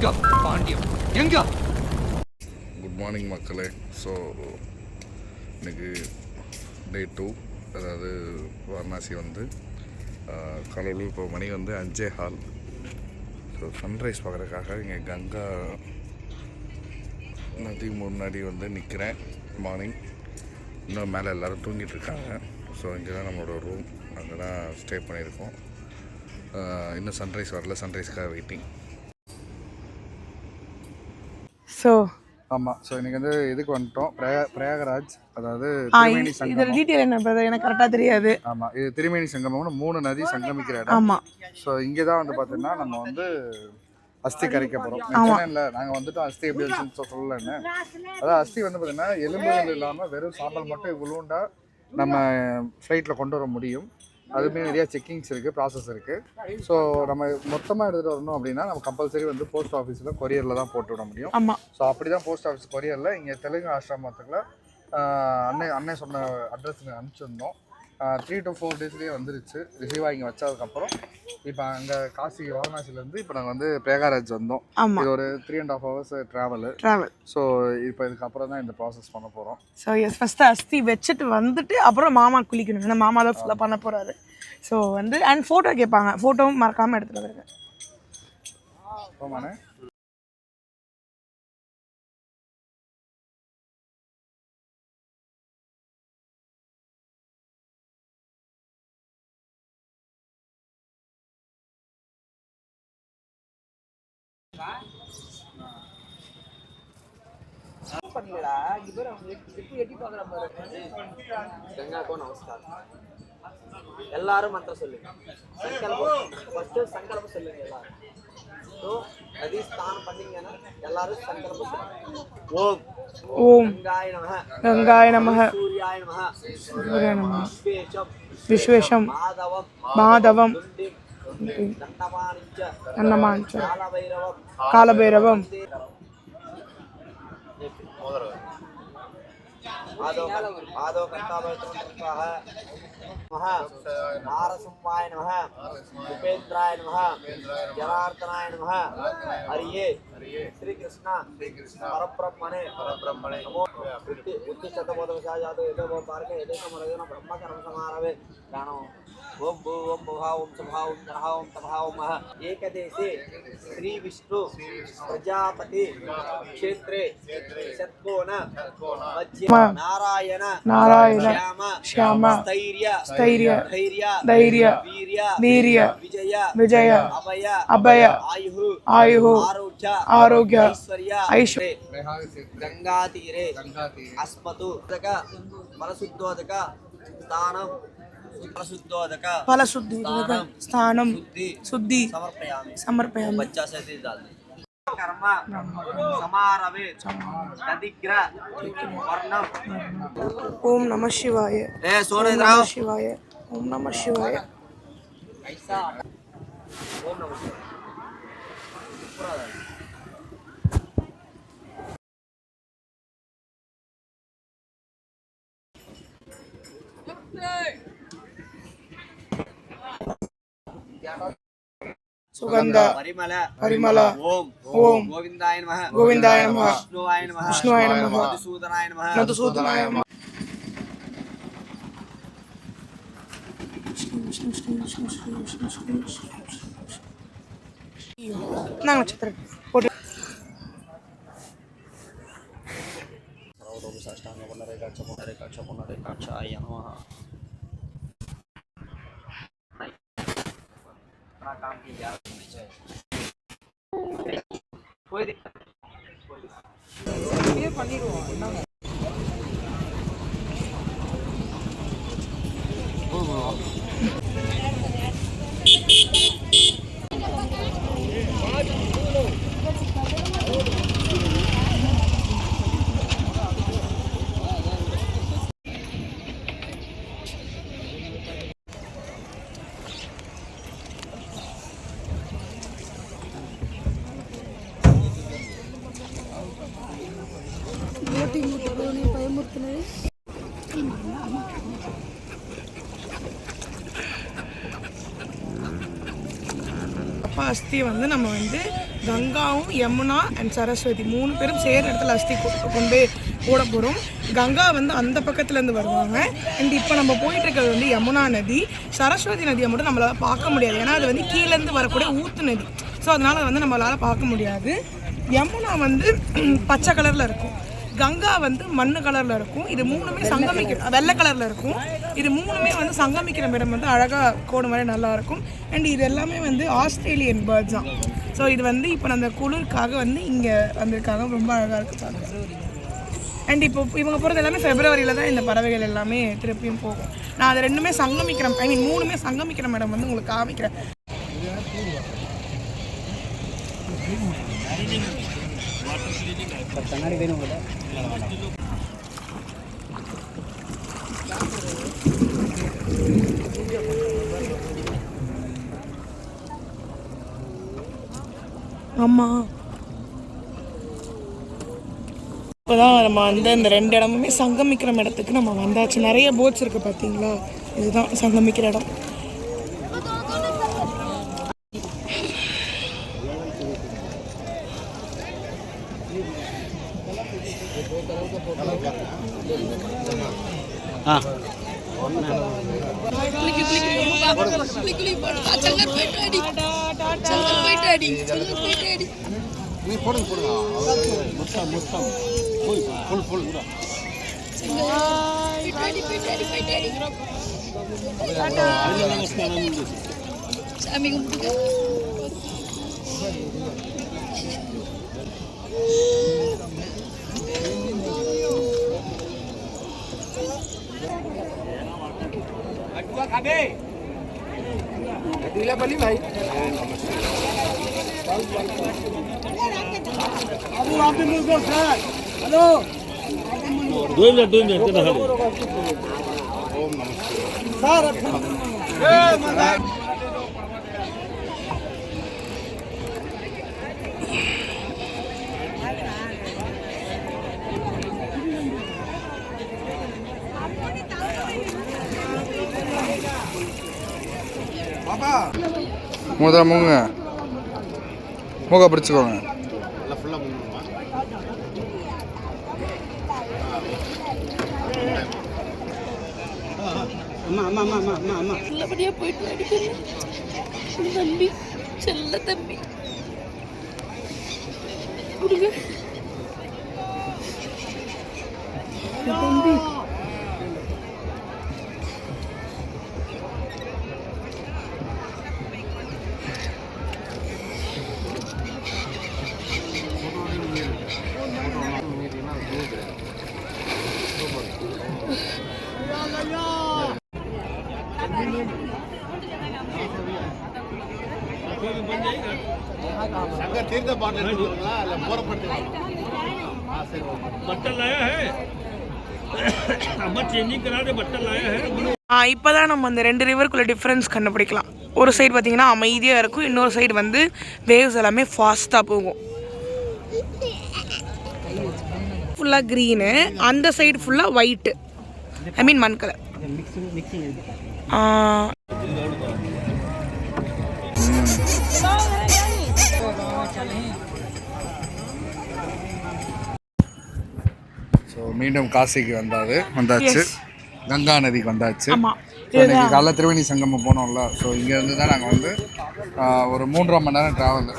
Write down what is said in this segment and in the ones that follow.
பாண்டியம் எங்க? Good morning மக்களே. So இன்றைக்கி டே 2, அதாவது வாரணாசி வந்து காலையில் இப்போ மணி வந்து 5:15. ஸோ சன்ரைஸ் பார்க்குறதுக்காக இங்கே கங்கா நதி முன்னாடி வந்து நிற்கிறேன். மார்னிங் இன்னும் மேலே எல்லோரும் தூங்கிட்டு இருக்காங்க. ஸோ இங்கே தான் நம்மளோட ரூம், அங்கே தான் ஸ்டே பண்ணியிருக்கோம். இன்னும் சன்ரைஸ் வரல, சன்ரைஸ்க்காக வெயிட்டிங். ஸோ ஆமாம், ஸோ இன்றைக்கி வந்து இதுக்கு வந்துட்டோம், பிரயாகராஜ், அதாவது திரிவேணி சங்கமம். இதில் டீட்டெயில் என்ன பிரதர், எனக்கு கரெக்டாக தெரியாது. ஆமாம், இது திரிவேணி சங்கமம்னு 3 நதி சங்கமிக்கிற இடம். ஆமாம். ஸோ இங்கே தான் வந்து பார்த்தீங்கன்னா நம்ம வந்து அஸ்தி கரைக்க போகிறோம். இல்லை நாங்கள் வந்துட்டோம், அஸ்தி எப்படி வச்சுன்னு சொல்லலன்னு. அதாவது அஸ்தி வந்து பார்த்தீங்கன்னா எலும்புகள் இல்லாமல் வெறும் சாம்பல் மட்டும் இவ்வளோண்டா நம்ம ஃப்ளைட்டில் கொண்டு வர முடியும். அதுவுமே நிறையா செக்கிங்ஸ் இருக்குது, ப்ராசஸ் இருக்குது. ஸோ நம்ம மொத்தமாக எடுத்துகிட்டு வரணும் அப்படின்னா நம்ம கம்பல்சரி வந்து போஸ்ட் ஆஃபீஸில் கொரியரில் தான் போட்டு விட முடியும். ஆமாம். ஸோ அப்படி தான் போஸ்ட் ஆஃபீஸ் கொரியரில் இங்கே தெலுங்கு ஆசிரமத்துக்குள்ள அண்ணன் சொன்ன அட்ரஸுக்கு அனுப்பிச்சிருந்தோம். 3 to 4 டேஸ்லேயே வந்துருச்சு. ரிசீவாக இங்கே வச்சதுக்கப்புறம் இப்போ அங்கே காசி வாரணாசிலேருந்து இப்போ நாங்கள் வந்து பிரயாகராஜ் வந்தோம். இது ஒரு 3.5 hours ட்ராவல். ஸோ இப்போ இதுக்கப்புறம் தான் இந்த ப்ராசஸ் பண்ண போகிறோம். ஸோ எஸ், ஃபஸ்ட்டு அஸ்தி வச்சுட்டு வந்துட்டு அப்புறம் மாமா குளிக்கணும். ஏன்னா மாமா தான் ஃபுல்லாக பண்ண போகிறாரு. ஸோ வந்து அண்ட் ஃபோட்டோ கேட்பாங்க, ஃபோட்டோவும் மறக்காமல் எடுத்துகிட்டு வருங்க. ஆமாண்ணே. எல்லாரும் மந்திரம் சொல்லுங்க. சங்கல்பம் சொல்லுங்க எல்லாரும். நதி ஸ்நானம் பண்ணீங்கன்னா எல்லாரும் சங்கல்பம் சொல்லுங்க. ஓம் ஓம் கங்காய நமஹ, கங்காய நமஹ, சூர்யாய நமஹ, சூர்யாய நமஹ, விஸ்வேஷம் மாதவம் தண்டமானிச்ச காலபைரவம் आदो कर्तावः नारसिंहाय नमः, उपेन्द्राय नमः, जनार्दनाय नमः, हरिये श्री कृष्ण परब्रह्मणे नमो उत्तिष्ठतमोदवशाजातो यतो भवतारके यदेकमरजन ब्रह्मकर्म समारभे प्राणो ओम भू ओम भुवा ओम सभा ओम नरः ओम तपः ओम मः एकदेशे श्री विष्णु प्रजापति क्षेत्रे षट्कोण मध्य नारायण श्याम स्थैर्य धैर्य वीर्य विजय अभय आयुः आरोग्य ऐश्वर्य गंगा तीरे अस्मतु फलशुद्धोदक स्थानं फलशुद्धोदक स्थानं शुद्धि समर्पयामि पंचाशत डाल कर्म समारवे नदिग्र वर्णम ओम नमः शिवाय सोने नमः शिवाय ओम नमः शिवाय ऐसा ओम नमः शिवाय पूरा सुगंध परिमल ओम ओम गोविंदाय नमः विष्णुवाय नमः मधुसूदनाय नमः नक्षत्र काम की कोई दिक्कत ये பண்ணிடுவோம். அஸ்தி வந்து நம்ம வந்து கங்காவும் யமுனா அண்ட் சரஸ்வதி 3 பேரும் சேர்ற இடத்துல அஸ்தி கொண்டு போட போகிறோம். கங்கா வந்து அந்த பக்கத்துலேருந்து வருவாங்க. அண்ட் இப்போ நம்ம போயிட்டு இருக்கிறது வந்து யமுனா நதி. சரஸ்வதி நதியை மட்டும் நம்மளால் பார்க்க முடியாது, ஏன்னா அது வந்து கீழேருந்து வரக்கூடிய ஊத்து நதி. ஸோ அதனால் வந்து நம்மளால் பார்க்க முடியாது. யமுனா வந்து பச்சை கலரில் இருக்கும், கங்கா வந்து மண்ணு கலரில் இருக்கும். இது 3மே சங்கமிக்கிற வெள்ளை கலரில் இருக்கும். இது 3மே வந்து சங்கமிக்கிற இடம் வந்து அழகாக கோடு மாதிரி நல்லாயிருக்கும். அண்ட் இது எல்லாமே வந்து ஆஸ்திரேலியன் பேர்ட்ஸ் தான். ஸோ இது வந்து இப்போ அந்த குளிர்காக வந்து இங்கே வந்திருக்காங்க, ரொம்ப அழகாக இருக்குது பார்க்க. அண்ட் இப்போ இவங்க போகிறது எல்லாமே ஃபெப்ரவரியில் தான் இந்த பறவைகள் எல்லாமே திருப்பியும் போகும். நான் அது 2மே சங்கமிக்கிற 3மே சங்கமிக்கிற இடம் வந்து உங்களுக்கு காமிக்கிறேன். கண்ணாடி வேணும். ஆமாம், இப்போதான் நம்ம வந்து இந்த 2 இடமுமே சங்கமிக்கிற இடத்துக்கு நம்ம வந்தாச்சு. நிறைய போட்ஸ் இருக்குது பார்த்தீங்களா, இதுதான் சங்கமிக்கிற இடம். மூக்க பிடிச்சிக்கோங்க. நல்லபடியா போயிட்டு அடிக்கணும் தம்பி, செல்ல தம்பி. தம்பி இப்போதான் நம்ம அந்த 2 ரிவருக்குள்ள டிஃப்ரென்ஸ் கண்டுபிடிக்கலாம். ஒரு சைடு பார்த்தீங்கன்னா அமைதியாக இருக்கும், இன்னொரு சைடு வந்து வேவ்ஸ் எல்லாமே ஃபாஸ்ட்டாக போகும். ஃபுல்லாக க்ரீனு, அந்த சைடு ஃபுல்லாக ஒயிட்டு, ஐ மீன் மண் கலர். ஸோ மீண்டும் காசிக்கு வந்தாச்சு, கங்கா நதிக்கு வந்தாச்சு. ஸோ இன்றைக்கி காலைல திரிவேணி சங்கமம் போனோம்ல. ஸோ இங்கேருந்து தான் நாங்கள் வந்து ஒரு 3.5 மணி நேரம் ட்ராவல்,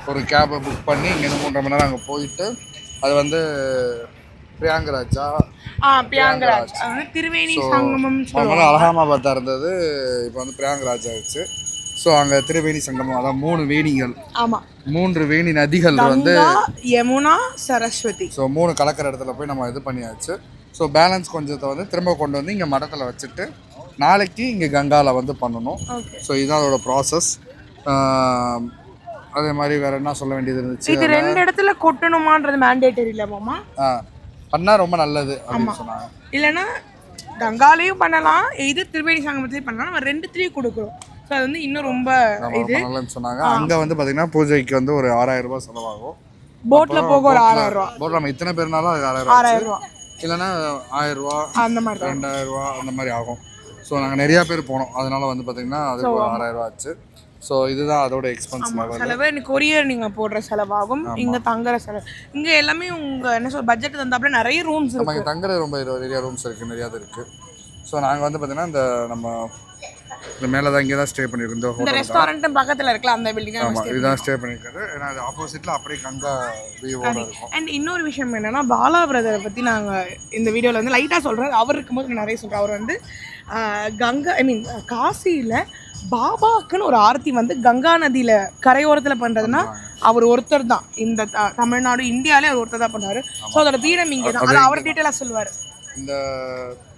ஒரு கேபை புக் பண்ணி இங்கேருந்து 3.5 மணி நேரம் அங்கே போயிட்டு அது வந்து பிரியாங்கராஜா திரிவேணி சங்கமம் அலகாமாபாத்தாக இருந்தது, இப்போ வந்து பிரியாங்கராஜ் ஆயிடுச்சு. ஸோ அங்கே திரிவேணி சங்கமம், அதான் 3 வேணிகள், 3 வேணி நதிகள் வந்து யமுனா சரஸ்வதி. ஸோ 3 கலக்கிற இடத்துல போய் நம்ம இது பண்ணியாச்சு. ஸோ பேலன்ஸ் கொஞ்சத்தை வந்து திரும்ப கொண்டு வந்து இங்கே மடத்தில் வச்சுட்டு நாளைக்கு இங்கே கங்காவில் வந்து பண்ணணும். ஸோ இதுதான் அதோட ப்ராசஸ். அதே மாதிரி வேற என்ன சொல்ல வேண்டியது இருந்துச்சு, இது 2 இடத்துல கொட்டணுமான்றது மேண்டேட்டரி இல்லை மாமா, பண்ணால் ரொம்ப நல்லது அப்படின்னு சொன்னாங்க. இல்லைன்னா கங்காலையும் பண்ணலாம், இது திரிவேணி சங்கமத்திலையும் பண்ணலாம், நம்ம 2த்துலேயும் கொடுக்குறோம். ஸோ அது வந்து இன்னும் ரொம்ப இது நல்லதுன்னு சொன்னாங்க. அங்கே வந்து பார்த்தீங்கன்னா பூஜைக்கு வந்து ஒரு 6000 ரூபாய் செலவாகும். போட்டில் போக ஒரு 6000 ரூபா, போட் நம்ம இத்தனை பேர்னாலும் அது 6000 ரூபா, இல்லைன்னா 1000 ரூபா, அந்த மாதிரி 2000 ரூபா அந்த மாதிரி ஆகும். ஸோ நாங்கள் நிறையா பேர் போனோம், அதனால வந்து பார்த்தீங்கன்னா அது 6000 ரூபா ஆச்சு. ஸோ இதுதான் அதோட எக்ஸ்பென்ஸ் லெவல். செலவு கொரியர் நீங்கள் போடுற செலவாகும், இங்கே தங்குற செலவு, இங்கே எல்லாமே உங்கள் என்ன சொல் பட்ஜெட் தந்தாப்புல நிறைய ரூம்ஸ் நம்ம இங்கே தங்குற ரொம்ப நிறையா ரூம்ஸ் இருக்குது, நிறையா இருக்குது. ஸோ நாங்கள் வந்து பார்த்தீங்கன்னா இந்த மேலே தான் இங்கே தான் ஸ்டே பண்ணியிருக்கோம். இந்த ரெஸ்டாரண்ட்டும் பக்கத்தில் இருக்கலாம் அந்த பில்டிங். ஆமாம், இதுதான் ஸ்டே பண்ணியிருக்காரு. ஏன்னா அது ஆப்போசிட்டில் அப்படியே கங்கா வியூவோட இருக்கும். அண்ட் இன்னொரு விஷயம் என்னன்னா, பாலா பிரதரை பற்றி நாங்கள் இந்த வீடியோவில் வந்து லைட்டாக சொல்கிறேன். அவர் இருக்கும்போது நான் நிறைய சொல்கிறேன். அவர் வந்து கங்கா காசியில் பாபாக்குன்னு ஒரு ஆர்த்தி வந்து கங்கா நதியில் கரையோரத்தில் பண்ணுறதுன்னா அவர் ஒருத்தர் தான். இந்த தமிழ்நாடு இந்தியாவிலே அவர் ஒருத்தர் தான் பண்ணார். ஸோ அதோட பீடம் இங்கே தான். அதை அவர் டீட்டெயிலாக சொல்லுவார். இந்த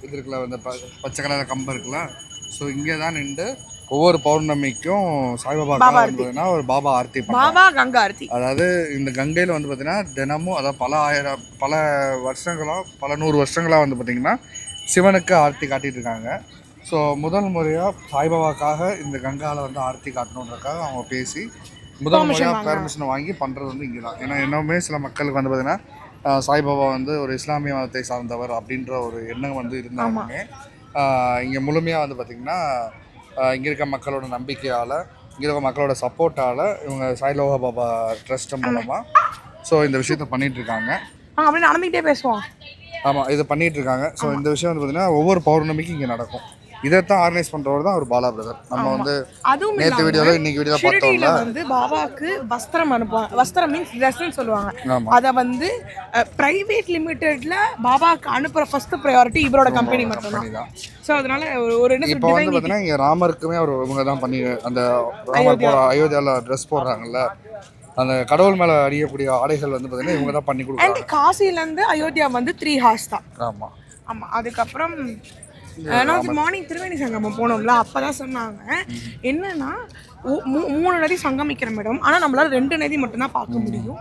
இது இருக்குல்ல, இந்த பச்சை கலர் கம்பம் இருக்குல்ல, ஸோ இங்கே தான் நின்று ஒவ்வொரு பௌர்ணமிக்கும் சாய்பாபா ஒரு பாபா ஆர்த்தி, பாபா கங்கா ஆர்த்தி. அதாவது இந்த கங்கையில் வந்து பார்த்தீங்கன்னா தினமும், அதாவது பல வருஷங்களாக, பல 100 வருஷங்களாக வந்து பார்த்திங்கன்னா சிவனுக்கு ஆர்த்தி காட்டிகிட்டு இருக்காங்க. ஸோ முதல் முறையாக சாய்பாபாக்காக இந்த கங்காவில் வந்து ஆர்த்தி காட்டணுன்றதுக்காக அவங்க பேசி முதல் முறையாக பெர்மிஷன் வாங்கி பண்ணுறது வந்து இங்கே தான். ஏன்னா இன்னுமே சில மக்களுக்கு வந்து பார்த்திங்கன்னா சாய்பாபா வந்து ஒரு இஸ்லாமிய மதத்தை சார்ந்தவர் அப்படின்ற ஒரு எண்ணம் வந்து இருந்தாலுமே இங்கே முழுமையாக வந்து பார்த்திங்கன்னா இங்கே இருக்க மக்களோட நம்பிக்கையால், இங்கே இருக்க மக்களோட சப்போர்ட்டால் இவங்க சாய்லோகா பாபா ட்ரஸ்ட் மூலமாக ஸோ இந்த விஷயத்த பண்ணிகிட்ருக்காங்க. அப்படி நடந்துக்கிட்டே பேசுவோம். ஆமாம், இதை பண்ணிகிட்ருக்காங்க. ஸோ இந்த விஷயம் வந்து பார்த்திங்கன்னா ஒவ்வொரு பௌர்ணமிக்கும் இங்கே நடக்கும். இதைத்தான் ஆர்கனைஸ் பண்ணுறவர் தான் ஒரு பாலா பிரதர். நம்ம வந்து நேற்று வீடியோவில் இன்னைக்கு வீடியோவில் பார்த்தோம்ல, வந்து பாபாவுக்கு வஸ்திரம் அனுப்புவாங்க. வஸ்திரம் மீன்ஸ் ட்ரெஸ்ன்னு சொல்லுவாங்க. அதை வந்து பிரைவேட் லிமிடெட்ல பாபாவுக்கு அனுப்புகிற ஃபர்ஸ்ட் ப்ரையாரிட்டி இவரோட கம்பெனி மட்டும் தான். ஸோ அதனால ஒரு இப்போ வந்து பார்த்தீங்கன்னா இங்கே ராமருக்குமே அவர் இவங்க தான் பண்ணி அந்த ராமர் அயோத்தியாவில் ட்ரெஸ் போடுறாங்கல்ல, அந்த கடவுள் மேலே அணியக்கூடிய ஆடைகள் வந்து பார்த்தீங்கன்னா இவங்க தான் பண்ணி கொடுக்குறாங்க. அண்ட் காசிலேருந்து அயோத்தியா வந்து 3 hours தான். ஆமாம் ஆமாம். அதுக்கப்புறம் நான் மார்னிங் திருவேணி சங்கமம் போனோம்ல, அப்போதான் சொன்னாங்க என்னன்னா 3 நதி சங்கமிக்கிற மேடம், ஆனால் நம்மளால 2 நதி மட்டும்தான் பார்க்க முடியும்.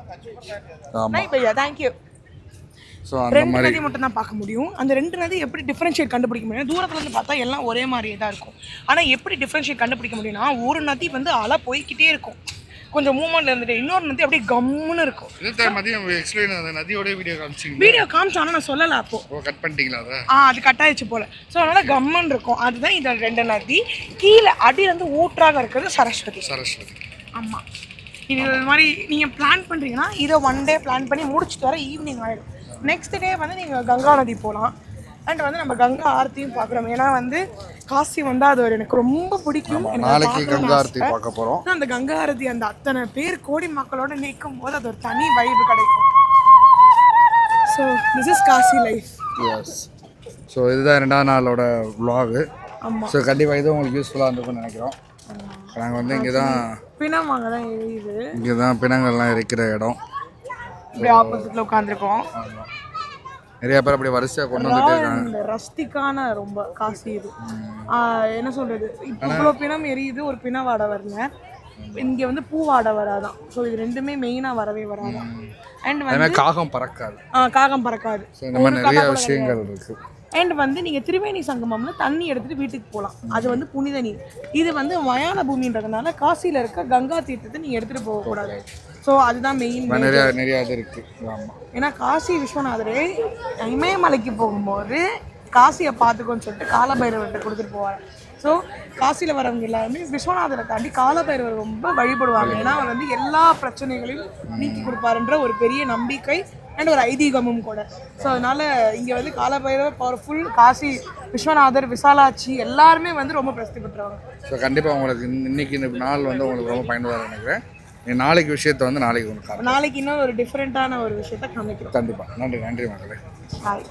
தேங்க்யூ. 2 நதி மட்டும் தான் பார்க்க முடியும். அந்த 2 நதி எப்படி டிஃபரன்ஷியேட் கண்டுபிடிக்க முடியும்? தூரத்துலேருந்து பார்த்தா எல்லாம் ஒரே மாதிரியே தான் இருக்கும். ஆனால் எப்படி டிஃபரன்ஷியேட் கண்டுபிடிக்க முடியும்னா, ஒரு நதி வந்து அலை போய்கிட்டே இருக்கும், கொஞ்சம் மூவ்மெண்ட்ல இருந்துட்டு, இன்னொரு நதி அப்படியே கம்முன்னு இருக்கும். வீடியோ காமிச்சோம், ஆனால் நான் சொல்லலை. அப்போ கட் பண்ணிட்டீங்களா? அது கட் ஆயிடுச்சு போல. ஸோ அதனால கம்முன்னு இருக்கும். அதுதான் இந்த 2 நதி. கீழே அடியிலேருந்து ஊற்றாக இருக்கிறது சரஸ்வதி. ஆமாம். இது மாதிரி நீங்கள் பிளான் பண்ணுறீங்கன்னா இதை 1 day பிளான் பண்ணி முடிச்சுட்டு வர ஈவினிங் ஆகிடும். நெக்ஸ்ட் டே வந்து நீங்கள் கங்கா நதி போகலாம். அண்ட் வந்து நம்ம கங்கா ஆர்த்தியும் பார்க்குறோம். ஏன்னா வந்து காசி வந்து அது எனக்கு ரொம்ப பிடிக்கும். நாளைக்கு கங்கா ஆர்த்தி பார்க்க போகிறோம். அந்த கங்கா ஆர்த்தி அந்த அத்தனை பேர் கோடி மக்களோட நிற்கும் போது அது ஒரு தனி வைப் கிடைக்கும். So this is Kashi life. Yes. So இதுதான் 2ஆம் நாளோட vlog. ஆமாம். ஸோ கண்டிப்பாக இது உங்களுக்கு யூஸ்ஃபுல்லாக இருந்திருக்கும்னு நினைக்கிறோம். நாங்கள் வந்து இங்கே தான் பிணம் தான் எரியுது. இங்கே தான் பிணங்கள்லாம் இருக்கிற இடம். இப்படி ஆப்போசிட்டில் உட்காந்துருக்கோம். நிறைய பேர் அப்படி வரிசையாக கொண்டு வந்துட்டு இருக்காங்க. இந்த ரஸ்டிக்கான ரொம்ப காசி இது. என்ன சொல்கிறது, இப்போ இவ்வளோ பிணம் எரியுது, ஒரு பிண வாடை வரல. இங்கே வந்து பூ வாடை வராதான். ஸோ இது 2மே மெயினாக வரவே வராதான். அண்ட் வந்து காகம் பறக்காது. காகம் பறக்காது. இந்த மாதிரி நிறைய விஷயங்கள் இருக்குது. அண்ட் வந்து நீங்கள் திரிவேணி சங்கமம்ல தண்ணி எடுத்துகிட்டு வீட்டுக்கு போகலாம். அது வந்து புனித நீர். இது வந்து மயான பூமின்றதுனால காசியில் இருக்க கங்கா தீர்த்தத்தை நீங்கள் எடுத்துகிட்டு போகக்கூடாது. ஸோ அதுதான் மெயின். நிறைய இது இருக்குது. ஆமாம். ஏன்னா காசி விஸ்வநாதரே இமயமலைக்கு போகும்போது காசியை பார்த்துக்கோன்னு சொல்லிட்டு காலபைரவர்கிட்ட கொடுத்துட்டு போவார். ஸோ காசியில் வரவங்க எல்லாருமே விஸ்வநாதரை தாண்டி காலபைரவர் ரொம்ப வழிபடுவாங்க. ஏன்னா அவர் வந்து எல்லா பிரச்சனைகளையும் நீக்கி கொடுப்பாருன்ற ஒரு பெரிய நம்பிக்கை அண்ட் ஒரு ஐதீகமும் கூட. ஸோ அதனால் இங்கே வந்து காலபைரவர் பவர்ஃபுல், காசி விஸ்வநாதர், விசாலாட்சி எல்லாருமே வந்து ரொம்ப பிரசித்தி பெற்றவங்க. ஸோ கண்டிப்பாக உங்களுக்கு இன்னைக்கு இந்த நாள் வந்து உங்களுக்கு ரொம்ப பயனுள்ளதாக நினைக்கிறேன். நாளைக்கு விஷயத்தை வந்து நாளைக்கு இன்னும் ஒரு டிஃப்ரெண்ட்டான ஒரு விஷயத்தை காமிக்கிறோம். கண்டிப்பாக. நன்றி மக்களே. ஹாய்.